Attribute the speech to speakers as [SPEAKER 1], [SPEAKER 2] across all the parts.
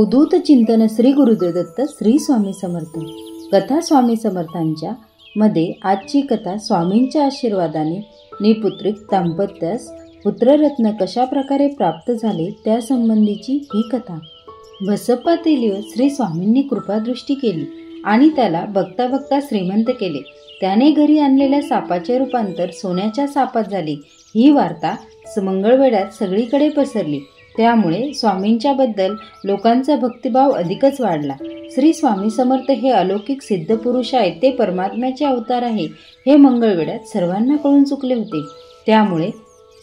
[SPEAKER 1] अवधूत चिंतन श्री गुरुदेव दत्त श्री स्वामी समर्थ। कथा स्वामी समर्थांच्या मध्ये आजची कथा स्वामींच्या आशीर्वादाने निपुत्रिक दाम्पत्यास पुत्ररत्न कशा प्रकारे प्राप्त झाले त्या संबंधीची ही कथा। बसप्पा तेलीवर श्री स्वामींनी कृपादृष्टी केली आणि त्याला बघता बघता श्रीमंत केले। त्याने घरी आणलेल्या सापाचे रूपांतर सोन्याच्या सापात झाले। ही वार्ता मंगळवेढ्यात सगळीकडे पसरली। त्यामुळे स्वामींच्या बद्दल लोकांचा भक्तिभाव अधिकच वाढला। श्री स्वामी समर्थ हे अलौकिक सिद्ध पुरुष आहेत, ते परमात्म्याचे अवतार आहे हे मंगळवेढ्यात सर्वांना कळून चुकले होते। त्यामुळे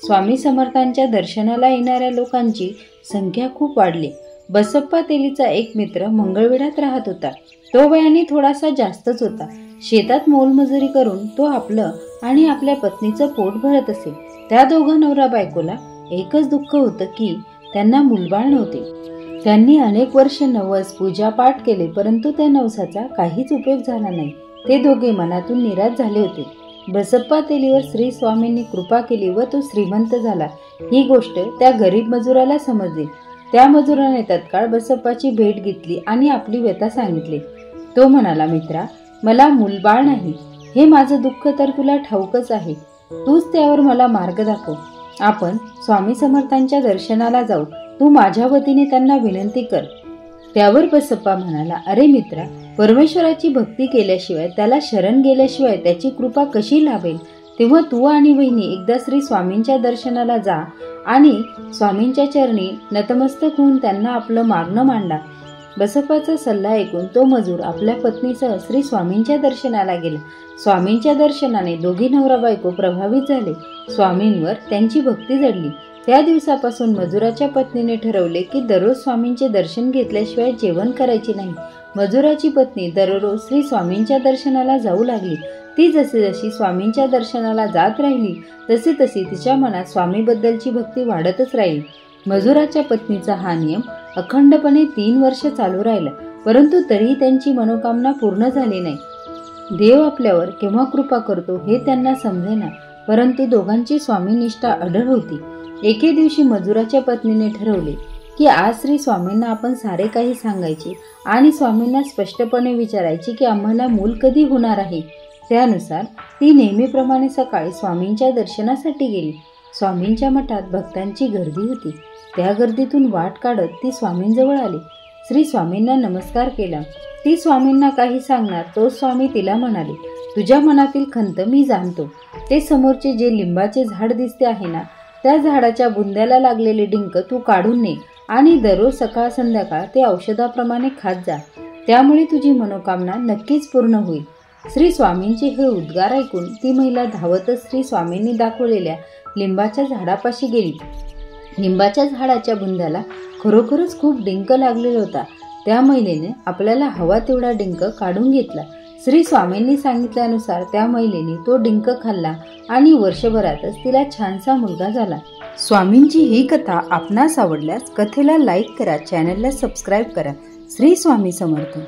[SPEAKER 1] स्वामी समर्थांच्या दर्शनाला येणाऱ्या लोकांची संख्या खूप वाढली। बसप्पा तेलीचा एक मित्र मंगळवेढ्यात राहत होता। तो वयाने थोडासा जास्तच होता। शेतात मोलमजुरी करून तो आपलं आणि आपल्या पत्नीचं पोट भरत असे। त्या दोघा नवरा बायकोला एकच दुःख होतं की त्यांना मुलबाळ नव्हते। त्यांनी अनेक वर्ष नवस पूजा पाठ केले, परंतु त्या नवसाचा काहीच उपयोग झाला नाही। ते दोघे मनातून निराश झाले होते। बसप्पा तेलीवर श्री स्वामींनी कृपा केली व तो श्रीमंत झाला। ही गोष्ट त्या गरीब मजुराला समजली। त्या मजुराने तत्काळ बसप्पाची भेट घेतली आणि आपली व्यथा सांगितली। तो म्हणाला, मित्रा, मला मुलबाळ नाही हे माझं दुःख तर तुला ठाऊकच आहे। तूच त्यावर मला मार्ग दाखव। आपण स्वामी समर्थांच्या दर्शनाला जाऊ। तू माझ्या वतीने त्यांना विनंती कर। त्यावर बसप्पा म्हणाला, अरे मित्रा, परमेश्वराची भक्ती केल्याशिवाय, त्याला शरण गेल्याशिवाय त्याची कृपा कशी लाभेल? तेव्हा तू आणि वहिनी एकदा श्री स्वामींच्या दर्शनाला जा आणि स्वामींच्या चरणी नतमस्तक होऊन त्यांना आपलं मागणं मांडा। बसप्पाचा सल्ला ऐकून तो मजूर आपल्या पत्नीसह श्री स्वामींच्या दर्शनाला गेला। स्वामींच्या दर्शनाने दोघी नवरा बायको प्रभावित झाले। स्वामींवर त्यांची भक्ती जडली। त्या दिवसापासून मजुराच्या पत्नीने ठरवले की दररोज स्वामींचे दर्शन घेतल्याशिवाय जेवण करायचे नाही। मजुराची पत्नी दररोज श्री स्वामींच्या दर्शनाला जाऊ लागली। ती जशी जशी स्वामींच्या दर्शनाला जात राहिली तशी तशी तिच्या मनात स्वामीबद्दलची भक्ती वाढतच राहिली। मजुराच्या पत्नीचा हा नियम अखंडपणे 3 वर्ष चालू राहिला, परंतु तरीही त्यांची मनोकामना पूर्ण झाली नाही। देव आपल्यावर केव्हा कृपा करतो हे त्यांना समजेना, परंतु दोघांची स्वामी निष्ठा अढळ होती। एके दिवशी मजुराच्या पत्नीने ठरवले की आज श्री स्वामींना आपण सारे काही सांगायचे आणि स्वामींना स्पष्टपणे विचारायचे की आम्हाला मूल कधी होणार आहे। त्यानुसार ती नेहमीप्रमाणे सकाळी स्वामींच्या दर्शनासाठी गेली। स्वामींच्या मठात भक्तांची गर्दी होती। त्या गर्दीतून वाट काढत ती स्वामींजवळ आली। श्री स्वामींना नमस्कार केला। ती स्वामींना काही सांगणार तो स्वामी तिला म्हणाले, तुझ्या मनातील खंत मी जाणतो। ते समोरचे जे लिंबाचे झाड दिसते आहे ना, त्या झाडाच्या बुंद्याला लागलेले डिंक तू काढून ने आणि दररोज सकाळ संध्याकाळ ते औषधाप्रमाणे खात जा। त्यामुळे तुझी मनोकामना नक्कीच पूर्ण होईल। श्री स्वामींचे हे उद्गार ऐकून ती महिला धावतच श्री स्वामींनी दाखवलेल्या लिंबाच्या झाडापाशी गेली। लिंबाच्या झाडाच्या बुंद्याला खरोखरच खूप डिंक लागलेला होता। त्या महिलेने आपल्याला हवा तेवढा डिंक काढून घेतला। श्री स्वामींनी सांगितल्यानुसार त्या महिलेने तो डिंक खाल्ला आणि वर्षभरातच तिला छानसा मुलगा झाला। स्वामींची ही कथा आपणास आवडल्यास कथेला लाईक करा, चॅनलला सबस्क्राईब करा। श्री स्वामी समर्थ।